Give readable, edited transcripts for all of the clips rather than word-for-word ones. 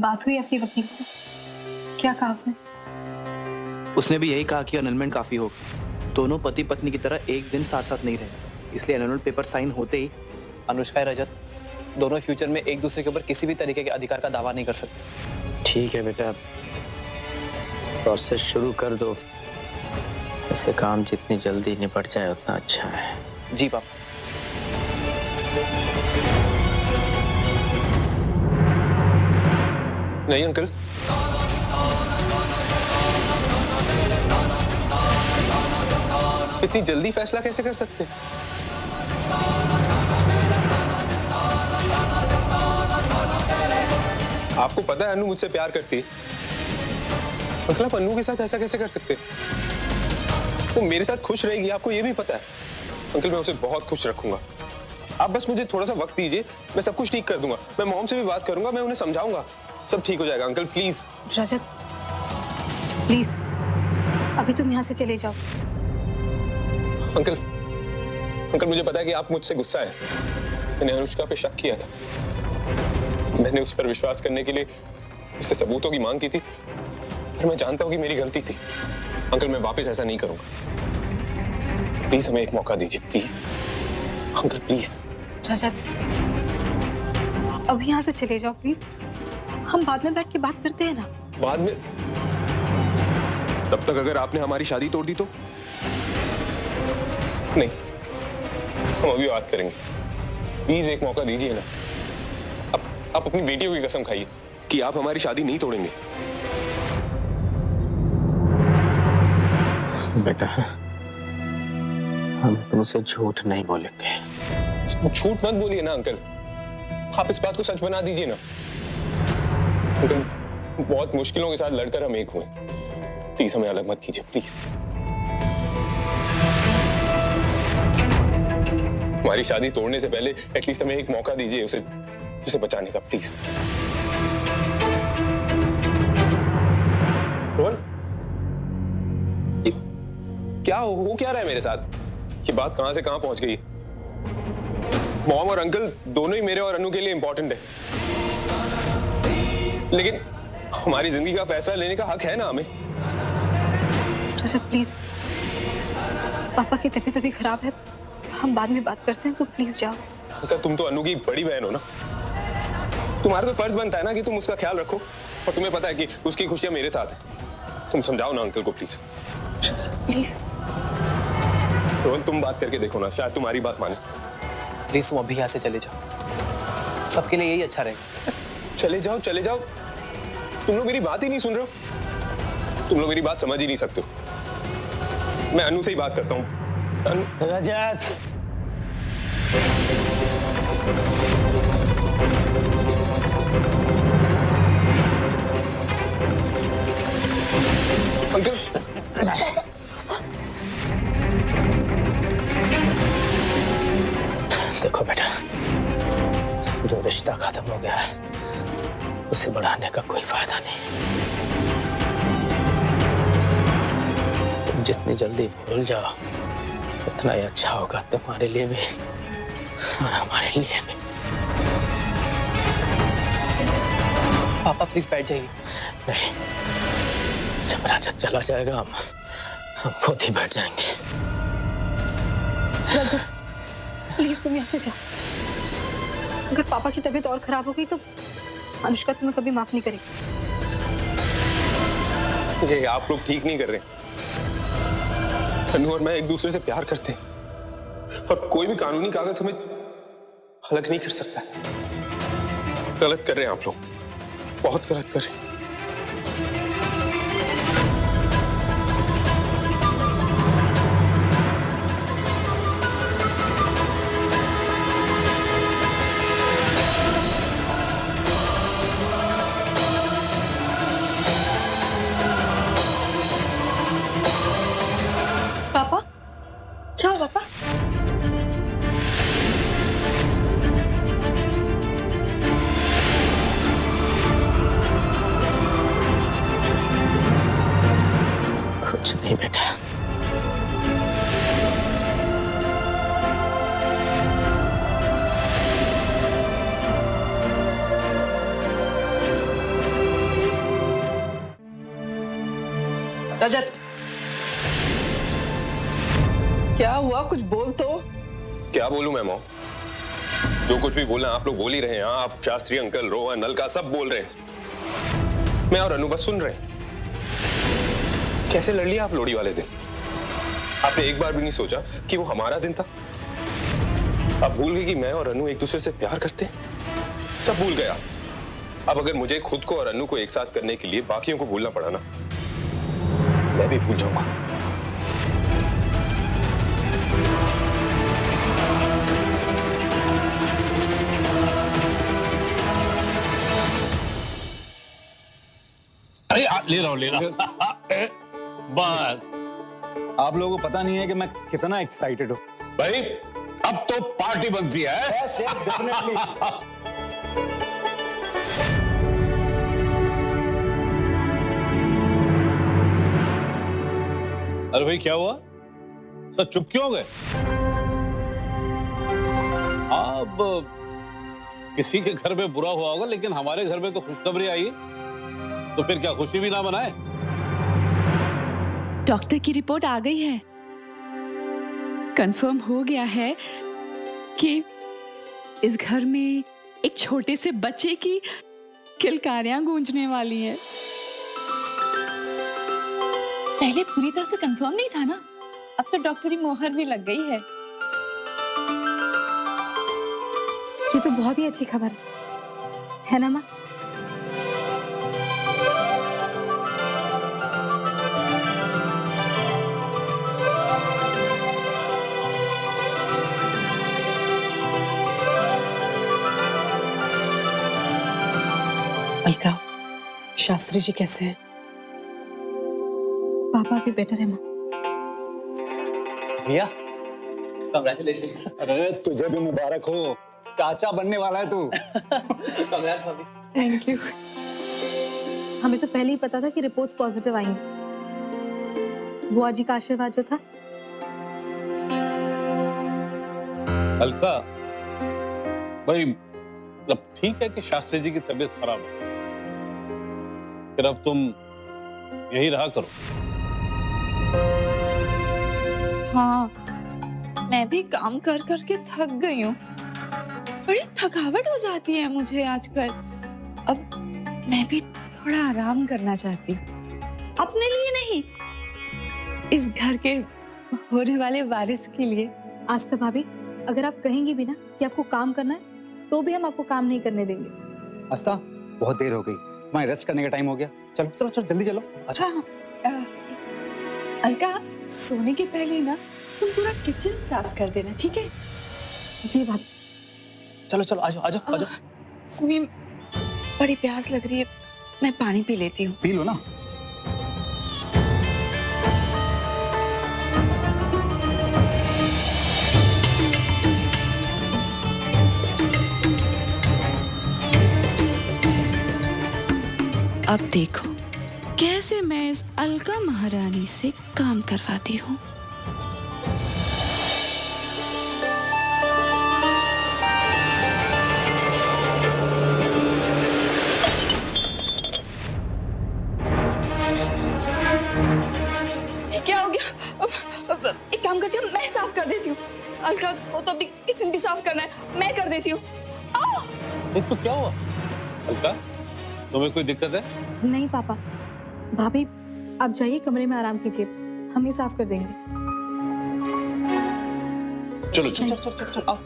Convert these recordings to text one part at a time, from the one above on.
बात हुई आपके वकील से? क्या कहा उसने? उसने भी यही कहा कि अनलमेंट काफी होगा। दोनों पति पत्नी की तरह एक दिन साथ साथ नहीं रहे, इसलिए अनलमेंट पेपर साइन होते ही अनुष्का रजत दोनों फ्यूचर में एक दूसरे के ऊपर किसी भी तरीके के अधिकार का दावा नहीं कर सकते। ठीक है बेटा, प्रोसेस शुरू कर दो। इससे काम जितनी जल्दी निपट जाए उतना अच्छा है। जी पापा। नहीं अंकल, इतनी जल्दी फैसला कैसे कर सकते? आपको पता है अनु मुझसे प्यार करती है। अंकल आप अनु के साथ ऐसा कैसे कर सकते? वो मेरे साथ खुश रहेगी, आपको ये भी पता है। अंकल मैं उसे बहुत खुश रखूंगा, आप बस मुझे थोड़ा सा वक्त दीजिए, मैं सब कुछ ठीक कर दूंगा। मैं मॉम से भी बात करूंगा, मैं उन्हें समझाऊंगा, सब ठीक हो जाएगा। Uncle please. रजत प्लीज, अभी तुम यहाँ से चले जाओ। अंकल अंकल मुझे पता है कि आप मुझसे गुस्सा है। मैंने अनुष्का पे शक किया था, मैंने उस पर विश्वास करने के लिए उससे सबूतों की मांग की थी, पर मैं जानता हूँ कि मेरी गलती थी। अंकल मैं वापस ऐसा नहीं करूंगा, प्लीज हमें एक मौका दीजिए, प्लीज अंकल प्लीज। रजत अब यहाँ से चले जाओ प्लीज, हम बाद में बैठ के बात करते हैं ना। बाद में? तब तक अगर आपने हमारी शादी तोड़ दी तो? नहीं, हम अभी बात करेंगे, प्लीज एक मौका दीजिए ना। आप अपनी बेटियों की कसम खाइए कि आप हमारी शादी नहीं तोड़ेंगे। बेटा हम तुमसे झूठ नहीं बोलेंगे। झूठ मत बोलिए ना अंकल, आप इस बात को सच बना दीजिए ना। अंकल बहुत मुश्किलों के साथ लड़कर हम एक हुए, प्लीज हमें अलग मत कीजिए, प्लीज। हमारी शादी तोड़ने से पहले एटलीस्ट हमें एक मौका दीजिए उसे बचाने का, प्लीज। रोहन, ये क्या हो क्या रहा है मेरे साथ? ये बात कहां से कहां पहुंच गई? मॉम और अंकल दोनों ही मेरे और अनु के लिए इंपॉर्टेंट है, लेकिन हमारी जिंदगी का फैसला लेने का हक है ना हमें। रजत प्लीज, पापा की तबीयत अभी खराब है, हम बाद में बात करते हैं, तुम प्लीज जाओ। अंकल तुम तो अनु की बड़ी बहन हो ना, तुम्हारा तो फर्ज बनता है ना कि तुम उसका ख्याल रखो, और तुम्हें पता है कि उसकी खुशियां मेरे साथ है। तुम समझाओ ना अंकल को प्लीज। प्लीज रोहन तुम बात करके देखो ना, शायद तुम्हारी बात माने। प्लीज तुम अभी यहाँ से चले जाओ, सबके लिए यही अच्छा रहेगा। चले जाओ चले जाओ, तुम लोग मेरी बात ही नहीं सुन रहे हो, तुम लोग मेरी बात समझ ही नहीं सकते हो। मैं अनु से ही बात करता हूँ। रजत अंकल देखो बेटा, जो रिश्ता खत्म हो गया है उसे बढ़ाने का कोई फायदा नहीं। तुम जितनी जल्दी भूल जाओ उतना ही अच्छा होगा तुम्हारे लिए भी और हमारे लिए भी। पापा प्लीज बैठ जाइए। नहीं, जब रजत चला जाएगा हम खुद ही बैठ जाएंगे। रजत प्लीज तुम यहाँ से जाओ, अगर पापा की तबीयत और खराब हो गई तो अनुष्का तुम्हें कभी माफ नहीं करेगी। ये आप लोग ठीक नहीं कर रहे। अनु और मैं एक दूसरे से प्यार करते हैं, और कोई भी कानूनी कागज हमें अलग नहीं कर सकता। गलत कर रहे हैं आप लोग, बहुत गलत कर रहे हैं। पापा क्या हुआ पापा? रजत, क्या हुआ? कुछ बोल तो। क्या बोलूं मैं मॉम? जो कुछ भी बोलना आप लोग बोल ही रहे हैं। आप, शास्त्री अंकल, रोहन, अलका सब बोल रहे हैं। मैं और अनु बस सुन रहे हैं। कैसे लड़ लिया आप लोहड़ी वाले दिन? आपने एक बार भी नहीं सोचा कि वो हमारा दिन था? आप भूल गए कि मैं और अनु एक दूसरे से प्यार करते हैं? सब भूल गया। अब अगर मुझे खुद को और अनु को एक साथ करने के लिए बाकियों को भूलना पड़ा ना, मैं भी भूल जाऊंगा। अरे ले रहा हूँ बस। आप लोगों को पता नहीं है कि मैं कितना एक्साइटेड हूँ। भाई अब तो पार्टी बनती है। Yes, yes, definitely. अरे भाई क्या हुआ? सब चुप क्यों हो गए? अब किसी के घर में बुरा हुआ होगा, लेकिन हमारे घर में तो खुशखबरी आई है, तो फिर क्या खुशी भी ना मनाए? डॉक्टर की रिपोर्ट आ गई है। कंफर्म हो गया है कि इस घर में एक छोटे से बच्चे की किलकारियां गूंजने वाली हैं। पहले पूरी तरह से कंफर्म नहीं था ना, अब तो डॉक्टरी मोहर भी लग गई है। ये तो बहुत ही अच्छी खबर है ना माँ? अलका, शास्त्री जी कैसे हैं? पापा भी बेटर है माँ। भैया, कंग्रेचुलेशंस। अरे तुझे भी मुबारक हो, चाचा बनने वाला है तू। कंग्रेट्स भाभी। Thank you. हमें तो पहले ही पता था कि रिपोर्ट्स पॉजिटिव आएंगी। बुआ जी का आशीर्वाद जो था। हल्का भाई, मतलब ठीक है कि शास्त्री जी की तबीयत खराब है, फिर अब तुम यही रहा करो। हाँ, मैं भी काम कर करके थक गई हूँ। बड़ी थकावट हो जाती है मुझे आजकल। अब मैं भी थोड़ा आराम करना चाहती हूँ, अपने लिए नहीं, इस घर के होने वाले वारिस के लिए। आस्था भाभी, अगर आप कहेंगी भी ना कि आपको काम करना है, तो भी हम आपको काम नहीं करने देंगे। आस्था, बहुत देर हो गई, तुम्हारे रेस्ट करने का टाइम हो गया। चलो चलो चलो, जल्दी चलो। अच्छा अलका, सोने के पहले ना तुम पूरा किचन साफ कर देना, ठीक है? जी भाभी। चलो चलो, आजो आजो आजो। सुनिए, बड़ी प्यास लग रही है, मैं पानी पी लेती हूँ। पी लो ना। अब देखो कैसे मैं इस अलका महारानी से काम करवाती हूँ। क्या हो गया? अब एक काम करती हूँ, मैं साफ कर देती हूँ। अलका को तो अभी किचन भी साफ करना है, मैं कर देती हूँ। ये तो क्या हुआ? हल्का, तुम्हें कोई दिक्कत है? नहीं पापा, भाभी आप जाइए कमरे में आराम कीजिए, हम ही साफ कर देंगे। चलो चलो चलो चलो चलो, आओ।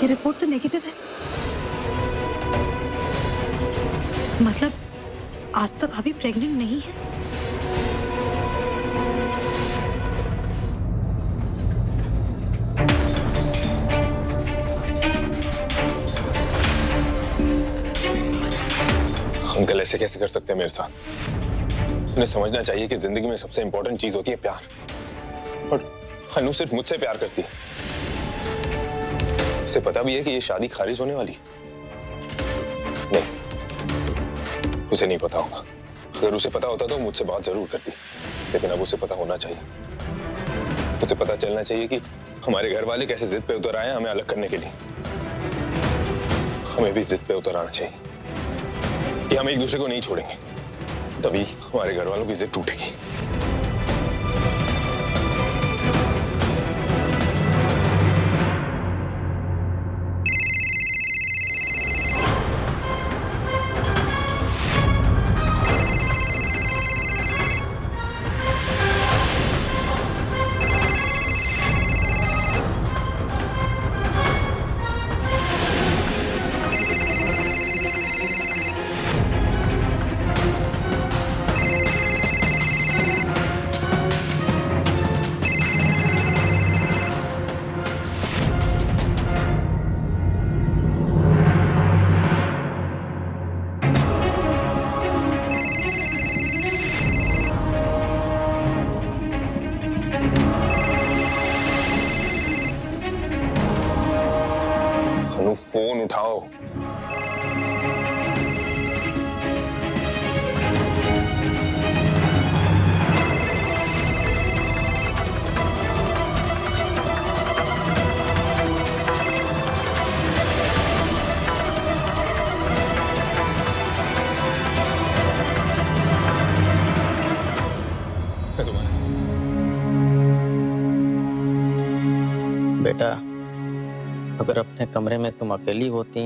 ये रिपोर्ट तो नेगेटिव है। मतलब आस्था भाभी प्रेग्नेंट नहीं है। अंकल ऐसे कैसे कर सकते हैं मेरे साथ? उन्हें समझना चाहिए कि जिंदगी में सबसे इंपॉर्टेंट चीज होती है प्यार, और अनु सिर्फ मुझसे प्यार करती है। उसे पता भी है कि ये शादी खारिज होने वाली। नहीं, उसे नहीं पता होगा। अगर उसे पता होता तो मुझसे बात जरूर करती, लेकिन अब उसे पता होना चाहिए। उसे पता चलना चाहिए कि हमारे घर वाले कैसे जिद पे उतर आए हैं हमें अलग करने के लिए। हमें भी जिद पे उतर आना चाहिए कि हम एक दूसरे को नहीं छोड़ेंगे, तभी हमारे घर वालों की जिद टूटेगी। अनु फोन उठाओ। बेटा, अगर अपने कमरे में तुम अकेली होती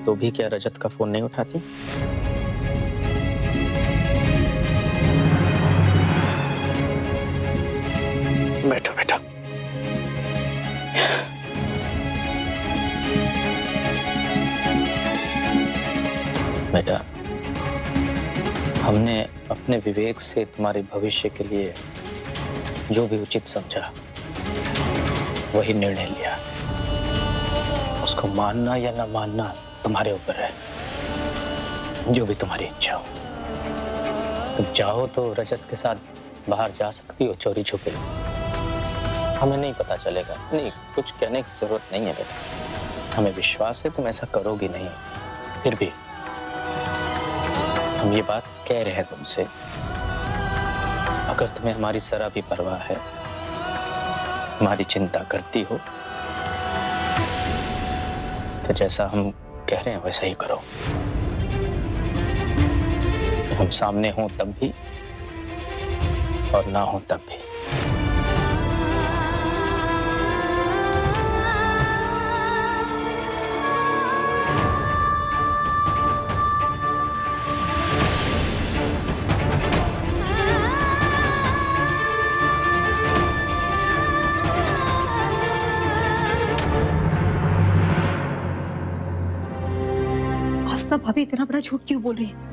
तो भी क्या रजत का फोन नहीं उठाती? बैठो बेटा। बेटा, हमने अपने विवेक से तुम्हारे भविष्य के लिए जो भी उचित समझा वही निर्णय लिया। उसको मानना या ना मानना तुम्हारे ऊपर है, जो भी तुम्हारी इच्छा हो। तुम चाहो तो रजत के साथ बाहर जा सकती हो चोरी छुपे, हमें नहीं पता चलेगा। नहीं, कुछ कहने की जरूरत नहीं है बेटा, हमें विश्वास है तुम ऐसा करोगी नहीं। फिर भी हम ये बात कह रहे हैं तुमसे, अगर तुम्हें हमारी जरा भी परवाह है, हमारी चिंता करती हो, तो जैसा हम कह रहे हैं वैसा ही करो। हम सामने हों तब भी और ना हो तब भी। आस्था भाभी इतना बड़ा झूठ क्यों बोल रही है?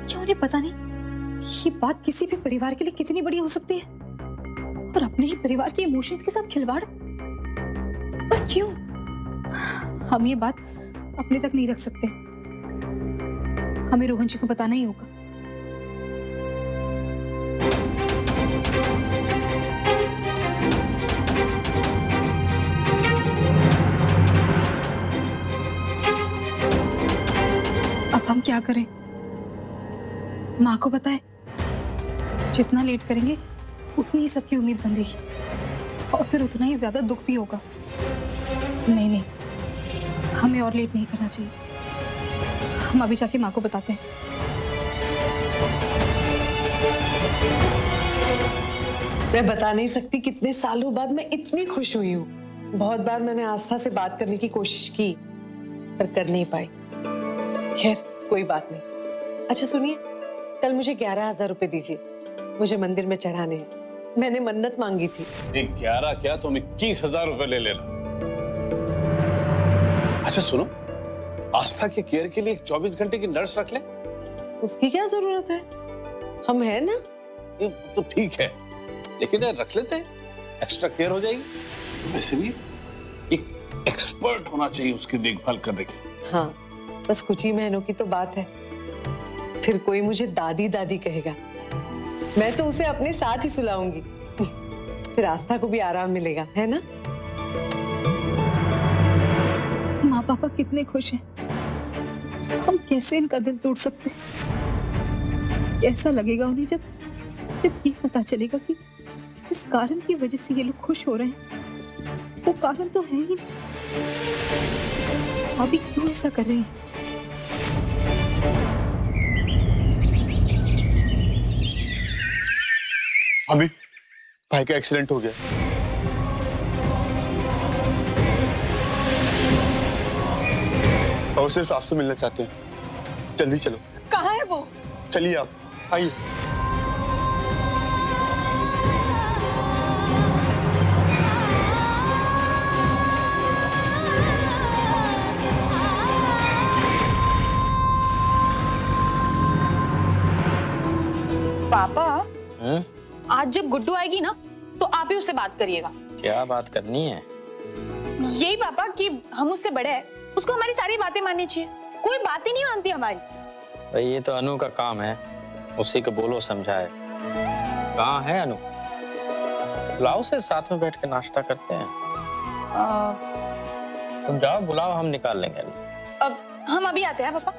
क्या उन्हें पता नहीं ये बात किसी भी परिवार के लिए कितनी बड़ी हो सकती है? और अपने ही परिवार के इमोशंस के साथ खिलवाड़? पर क्यों? हम ये बात अपने तक नहीं रख सकते, हमें रोहन जी को बताना ही होगा। अब हम क्या करें? माँ को बताएं? जितना लेट करेंगे उतनी ही सबकी उम्मीद बंधेगी और फिर उतना ही ज्यादा दुख भी होगा। नहीं नहीं, हमें और लेट नहीं करना चाहिए। हम अभी जाके माँ को बताते हैं। मैं बता नहीं सकती कितने सालों बाद मैं इतनी खुश हुई हूँ। बहुत बार मैंने आस्था से बात करने की कोशिश की पर कर नहीं पाई। खैर कोई बात नहीं। अच्छा सुनिए, कल मुझे 11,000 रुपए दीजिए, मुझे मंदिर में चढ़ाने हैं। मैंने मन्नत मांगी थी। 11 क्या, तुम 21,000 रुपए ले लेना। अच्छा सुनो, आस्था के केयर के लिए एक 24 घंटे की नर्स रख ले। उसकी क्या जरूरत है, हम हैं ना। ये तो ठीक है, लेकिन यार रख लेते हैं, एक्स्ट्रा केयर हो जाएगी। वैसे भी एक एक्सपर्ट होना चाहिए उसकी देखभाल करने की। हाँ, बस कुछ ही महीनों की तो बात है, फिर कोई मुझे दादी दादी कहेगा। मैं तो उसे अपने साथ ही सुलाऊंगी। फिर आस्था को भी आराम मिलेगा, है ना। माँ पापा कितने खुश हैं, हम कैसे इनका दिल तोड़ सकते हैं। कैसा लगेगा उन्हें जब जब ये पता चलेगा कि जिस कारण की वजह से ये लोग खुश हो रहे हैं वो कारण तो है ही नहीं। अभी क्यों ऐसा कर रही है। अभी भाई का एक्सीडेंट हो गया। और सिर्फ आपसे मिलना चाहते हैं, जल्दी चलो। कहाँ है वो? चलिए आप आइए। पापा, आज जब गुड्डू आएगी ना तो आप ही उससे बात करिएगा। क्या बात करनी है? यही पापा कि हम उससे बड़े हैं, उसको हमारी सारी बातें माननी चाहिए। कोई बात ही नहीं मानती हमारी। भाई ये तो अनु का काम है, उसी को बोलो समझाए। कहाँ है अनु? बुलाओ से, साथ में बैठ के नाश्ता करते हैं। तुम जाओ बुलाओ, हम निकाल लेंगे। अब हम अभी आते हैं पापा।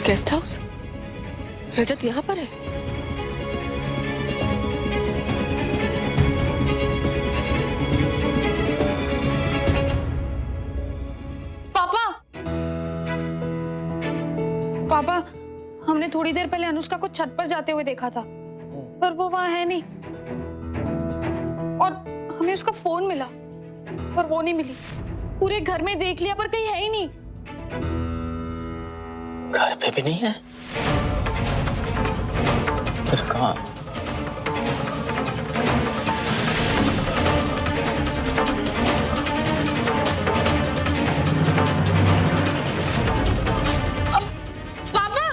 Guest house? रजत यहाँ पर है? पापा, पापा, हमने थोड़ी देर पहले अनुष्का को छत पर जाते हुए देखा था, पर वो वहां है नहीं। और हमें उसका फोन मिला, पर वो नहीं मिली। पूरे घर में देख लिया पर कहीं है ही नहीं। घर पे भी नहीं है? फिर कहाँ? पापा,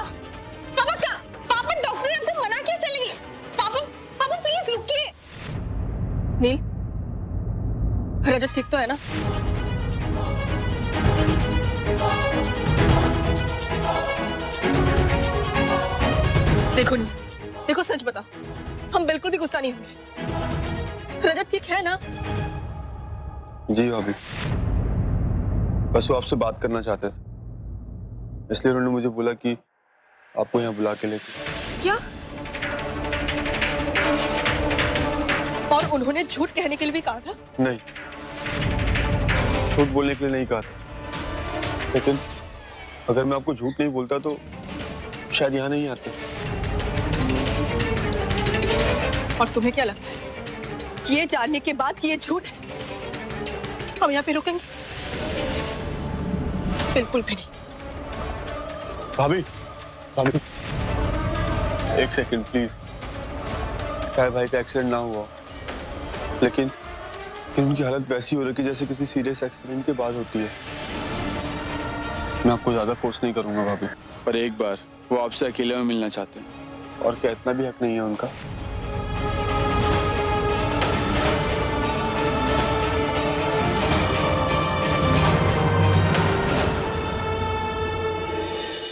पापा क्या? पापा, डॉक्टर ने आपको मना किया चलेगी। पापा, पापा प्लीज रुकिए। नील, रजत ठीक तो है ना? देखो नहीं, देखो सच बता, हम बिल्कुल भी गुस्सा नहीं होंगे। रजत ठीक है ना? जी भाभी, बस वो आपसे बात करना चाहते थे, इसलिए उन्होंने मुझे बोला कि आपको यहाँ बुला के लेके। क्या? और उन्होंने झूठ कहने के लिए भी कहा था? नहीं, झूठ बोलने के लिए नहीं कहा था, लेकिन अगर मैं आपको झूठ नहीं बोलता तो शायद यहाँ नहीं आते। और तुम्हें क्या लगता है, ये जानने के बाद कि ये झूठ है, हम यहाँ पे रुकेंगे? बिल्कुल भी नहीं। भाभी, भाभी, एक सेकंड प्लीज। शायद भाई का एक्सीडेंट ना हुआ, लेकिन उनकी हालत वैसी हो रही है जैसे किसी सीरियस एक्सीडेंट के बाद होती है। मैं आपको ज्यादा फोर्स नहीं करूंगा भाभी, पर एक बार वो आपसे अकेले में मिलना चाहते हैं। और क्या इतना भी हक नहीं है उनका?